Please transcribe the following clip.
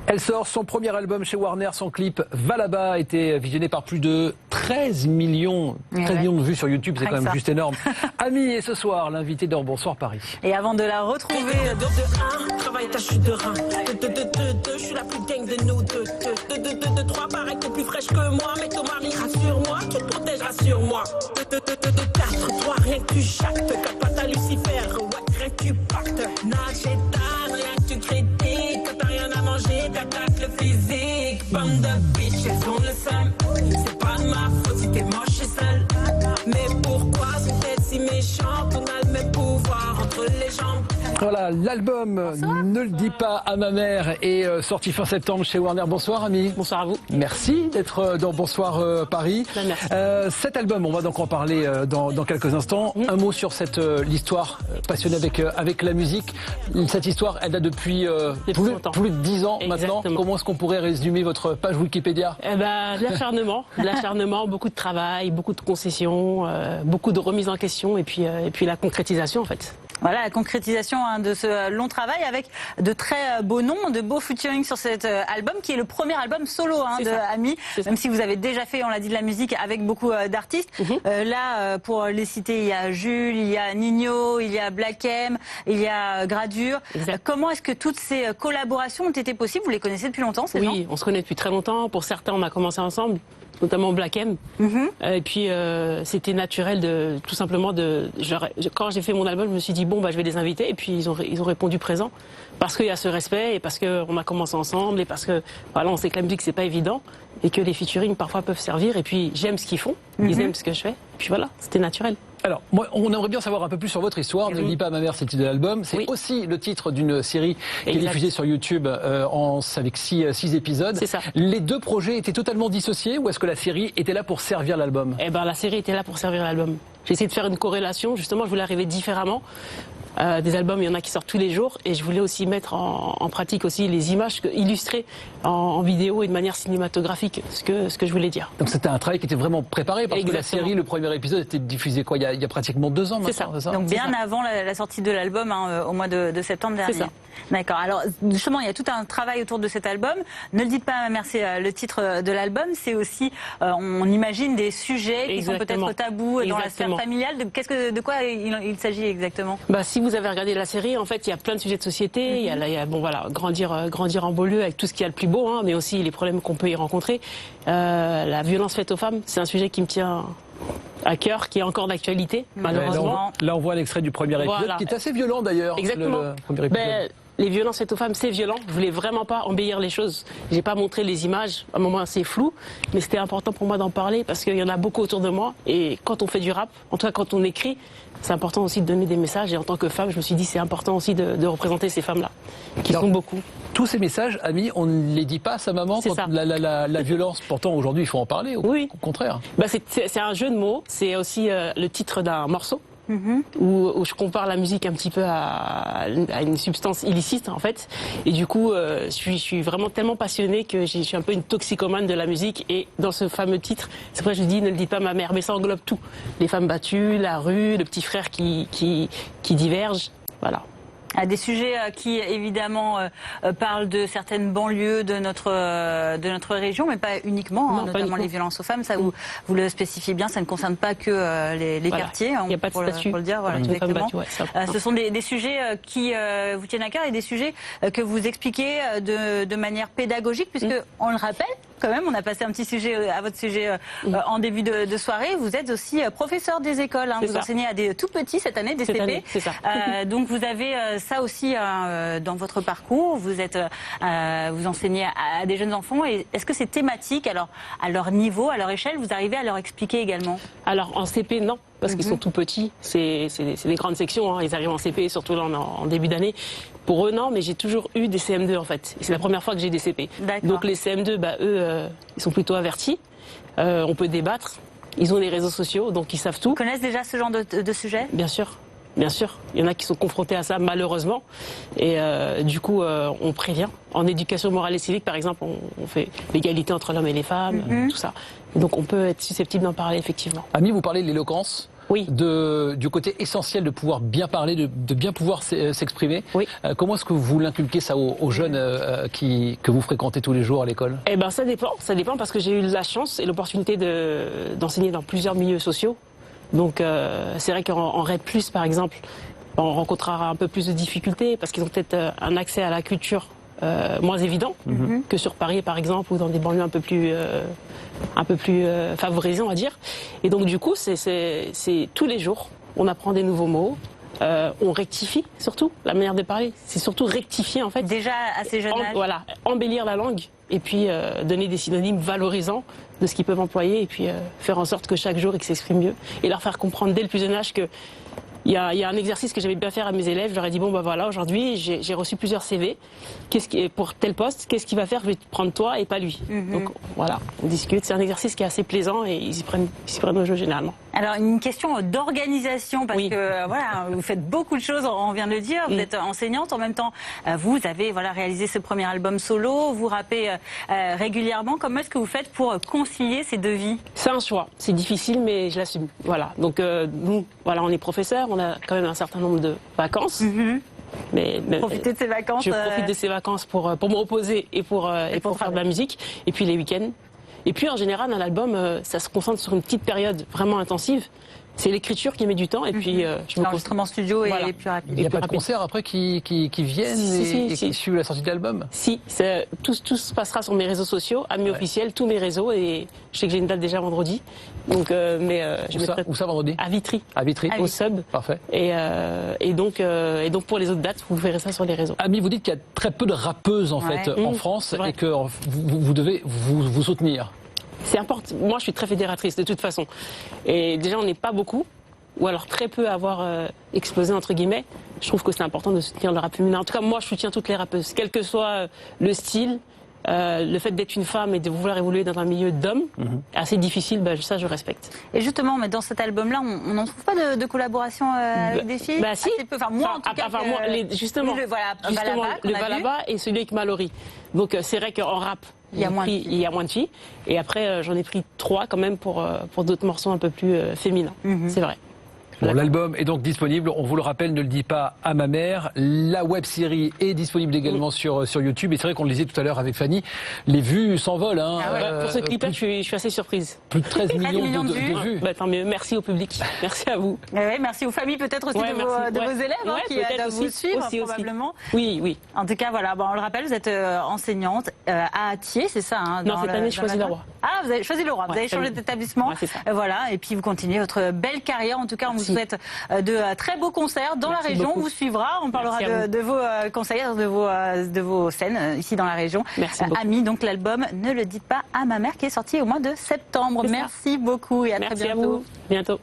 Elle sort son premier album chez Warner, son clip Va là-bas a été visionné par plus de 13 millions de vues sur YouTube, c'est quand même juste énorme. Ami, et ce soir, l'invité d'Or Bonsoir Paris. Et avant de la retrouver... Travail, ta chute de rein. Je suis la plus dingue de nous deux. De 3, pareil, t'es plus fraîche que moi. Mais ton mari, rassure-moi, tu te protèges, rassure-moi. De 4, 3, rien que tu jactes. Quand pas ta Lucifer, ouais, rien que tu pactes. Nage et tard, rien que tu critiques. Quand t'as rien à manger, t'attaques le physique. Bande de bitches, elles ont le seum. C'est pas de ma faute si t'es moche et seule. Mais pourquoi vous êtes si méchante? On a le même pouvoir entre les jambes. Voilà, l'album Ne le dis pas à ma mère est sorti fin septembre chez Warner. Bonsoir Ami. Bonsoir à vous. Merci d'être dans Bonsoir Paris. Merci. Cet album, on va donc en parler dans quelques instants. Un mot sur l'histoire passionnée avec la musique. Cette histoire, elle date depuis plus de 10 ans maintenant. Comment est-ce qu'on pourrait résumer votre page Wikipédia? L'acharnement, beaucoup de travail, beaucoup de concessions, beaucoup de remises en question et puis la concrétisation en fait. Voilà, la concrétisation de ce long travail avec de très beaux noms, de beaux featuring sur cet album qui est le premier album solo de Ami, même si vous avez déjà fait, on l'a dit, de la musique avec beaucoup d'artistes. Là, pour les citer, il y a Jules, il y a Nino, il y a Black M, il y a Gradure. Comment est-ce que toutes ces collaborations ont été possibles? Vous les connaissez depuis longtemps, ces gens? Oui, on se connaît depuis très longtemps. Pour certains, on a commencé ensemble, notamment Black M. Et puis c'était naturel tout simplement quand j'ai fait mon album, je me suis dit bon je vais les inviter et puis ils ont répondu présent parce qu'il y a ce respect et parce qu'on a commencé ensemble et parce que voilà, on sait que la musique c'est pas évident et que les featuring parfois peuvent servir et puis j'aime ce qu'ils font, ils aiment ce que je fais et puis voilà, c'était naturel. Alors, moi, on aimerait bien savoir un peu plus sur votre histoire. Ne le dis pas à ma mère, c'est le titre de l'album. C'est aussi le titre d'une série qui est diffusée sur YouTube avec 6 épisodes. C'est ça. Les deux projets étaient totalement dissociés ou est-ce que la série était là pour servir l'album? Eh ben, la série était là pour servir l'album. J'ai essayé de faire une corrélation. Justement, je voulais arriver différemment. Des albums, il y en a qui sortent tous les jours et je voulais aussi mettre en pratique aussi les images illustrées en vidéo et de manière cinématographique, ce que je voulais dire. Donc c'était un travail qui était vraiment préparé parce que la série, le premier épisode était diffusé il y a pratiquement 2 ans maintenant. C'est ça. Donc bien avant la sortie de l'album au mois de septembre dernier. C'est ça. D'accord. Alors justement, il y a tout un travail autour de cet album. Ne le dites pas à ma mère, c'est le titre de l'album. C'est aussi, on imagine des sujets qui sont peut-être tabous dans la sphère familiale. De quoi il s'agit exactement? Si vous avez regardé la série, en fait, il y a plein de sujets de société. Il y a grandir en banlieue avec tout ce qu'il y a le plus beau, mais aussi les problèmes qu'on peut y rencontrer. La violence faite aux femmes, c'est un sujet qui me tient à cœur, qui est encore d'actualité, malheureusement. Là, on voit l'extrait du premier épisode, qui est assez violent d'ailleurs. Exactement. Le premier épisode. Les violences faites aux femmes, c'est violent. Je voulais vraiment pas embellir les choses. J'ai pas montré les images. À un moment, c'est flou, mais c'était important pour moi d'en parler parce qu'il y en a beaucoup autour de moi. Et quand on fait du rap, en tout cas quand on écrit, c'est important aussi de donner des messages. Et en tant que femme, je me suis dit c'est important aussi de représenter ces femmes-là, qui sont beaucoup. Tous ces messages, Ami, on ne les dit pas à sa maman quand la violence. Pourtant, aujourd'hui, il faut en parler. Au contraire. C'est un jeu de mots. C'est aussi le titre d'un morceau. Où je compare la musique un petit peu à une substance illicite en fait, et du coup je suis vraiment tellement passionnée que je suis un peu une toxicomane de la musique, et dans ce fameux titre c'est pour ça que je dis ne le dites pas à ma mère, mais ça englobe tout, les femmes battues, la rue, le petit frère qui diverge, voilà. À des sujets qui évidemment parlent de certaines banlieues de notre région, mais pas uniquement, notamment les violences aux femmes. Ça, vous le spécifiez bien, ça ne concerne pas que les quartiers. Il n'y a pas de statut pour le dire. Voilà, exactement. Ce sont des sujets qui vous tiennent à cœur et des sujets que vous expliquez de manière pédagogique, puisque on le rappelle. Quand même, on a passé un petit sujet à votre sujet en début de soirée. Vous êtes aussi professeur des écoles. Vous enseignez à des tout petits cette année, des CP. C'est ça. Donc vous avez ça aussi dans votre parcours. Vous enseignez à des jeunes enfants. Et est-ce que c'est thématique, alors à leur niveau, à leur échelle, vous arrivez à leur expliquer également? Alors en CP, non. Parce qu'ils sont tout petits, c'est des grandes sections, ils arrivent en CP, surtout là en début d'année. Pour eux, non, mais j'ai toujours eu des CM2 en fait. C'est la première fois que j'ai des CP. Donc les CM2, eux, ils sont plutôt avertis. On peut débattre. Ils ont les réseaux sociaux, donc ils savent tout. Ils connaissent déjà ce genre de sujet? Bien sûr. Bien sûr, il y en a qui sont confrontés à ça malheureusement, et du coup on prévient. En éducation morale et civique par exemple, on fait l'égalité entre l'homme et les femmes, tout ça. Donc on peut être susceptible d'en parler effectivement. Ami, vous parlez de l'éloquence. Oui. du côté essentiel de pouvoir bien parler, de bien pouvoir s'exprimer. Oui. Comment est-ce que vous l'inculquez ça aux jeunes que vous fréquentez tous les jours à l'école? Eh ben ça dépend parce que j'ai eu la chance et l'opportunité d'enseigner dans plusieurs milieux sociaux. Donc c'est vrai qu'en RED+, par exemple, on rencontrera un peu plus de difficultés parce qu'ils ont peut-être un accès à la culture moins évident que sur Paris par exemple ou dans des banlieues un peu plus favorisées, on va dire. Et donc du coup c'est tous les jours on apprend des nouveaux mots. On rectifie surtout la manière de parler. C'est surtout rectifier en fait. Déjà à ces jeunes âges. Voilà, embellir la langue et puis donner des synonymes valorisants de ce qu'ils peuvent employer et puis faire en sorte que chaque jour ils s'expriment mieux et leur faire comprendre dès le plus jeune âge que il y a un exercice que j'avais bien faire à mes élèves. Je leur ai dit bon bah voilà, aujourd'hui j'ai reçu plusieurs CV. Pour tel poste, qu'est-ce qu'il va faire? Je vais te prendre toi et pas lui. Donc voilà, on discute. C'est un exercice qui est assez plaisant et ils s'y prennent au jeu généralement. Alors une question d'organisation parce que voilà, vous faites beaucoup de choses, on vient de le dire. Vous êtes enseignante en même temps. Vous avez réalisé ce premier album solo. Vous rappez régulièrement. Comment est-ce que vous faites pour concilier ces deux vies? C'est un choix. C'est difficile, mais je l'assume. Voilà. Donc nous, voilà, on est professeurs. On a quand même un certain nombre de vacances. Mais profiter de ces vacances. Je profite de ces vacances pour me reposer et pour faire de la musique. Et puis les week-ends. Et puis en général, un album, ça se concentre sur une petite période vraiment intensive. C'est l'écriture qui met du temps et puis l'enregistrement studio est plus rapide. Il n'y a pas de concerts après qui viennent et qui suivent la sortie de l'album? Si, tout se passera sur mes réseaux sociaux, Ami officiel, tous mes réseaux et je sais que j'ai une date déjà vendredi. Donc, où ça vendredi? À Vitry. À Vitry. Au Sub. Parfait. Et donc pour les autres dates, vous verrez ça sur les réseaux. Ami, vous dites qu'il y a très peu de rappeuses en fait en France et que vous devez vous soutenir. C'est important. Moi, je suis très fédératrice de toute façon. Et déjà, on n'est pas beaucoup, ou alors très peu à avoir explosé entre guillemets. Je trouve que c'est important de soutenir le rap féminin. En tout cas, moi, je soutiens toutes les rappeuses, quel que soit le style. Le fait d'être une femme et de vouloir évoluer dans un milieu d'hommes, assez difficile, ça je respecte. Et justement, mais dans cet album-là, on n'en trouve pas de collaboration avec des filles? Si. Enfin, moi en tout cas. Justement, le Valaba et celui avec Mallory. Donc c'est vrai qu'en rap, il y a moins de filles. Et après, j'en ai pris 3 quand même pour d'autres morceaux un peu plus féminins. C'est vrai. Bon, l'album est donc disponible, on vous le rappelle, ne le dis pas à ma mère. La web-série est disponible également sur YouTube. Et c'est vrai qu'on le disait tout à l'heure avec Fanny, les vues s'envolent. Hein. Pour ce clip-là, je suis assez surprise. Plus de 13 millions de vues. Tant mieux, merci au public, merci à vous. Merci aux familles peut-être aussi de vos élèves qui doivent vous suivre probablement. Oui. En tout cas, voilà, on le rappelle, vous êtes enseignante à Attier, c'est ça Non, cette année, Choisy-le-Roi. Ah, vous avez choisi le Roi, vous avez changé d'établissement. Voilà, et puis vous continuez votre belle carrière. En tout cas, on vous souhaite de très beaux concerts dans la région. On vous suivra, on parlera de vos concerts, de vos scènes ici dans la région. Merci beaucoup. Ami, donc l'album Ne le dites pas à ma mère qui est sorti au mois de septembre. Merci beaucoup et à très bientôt. Bientôt.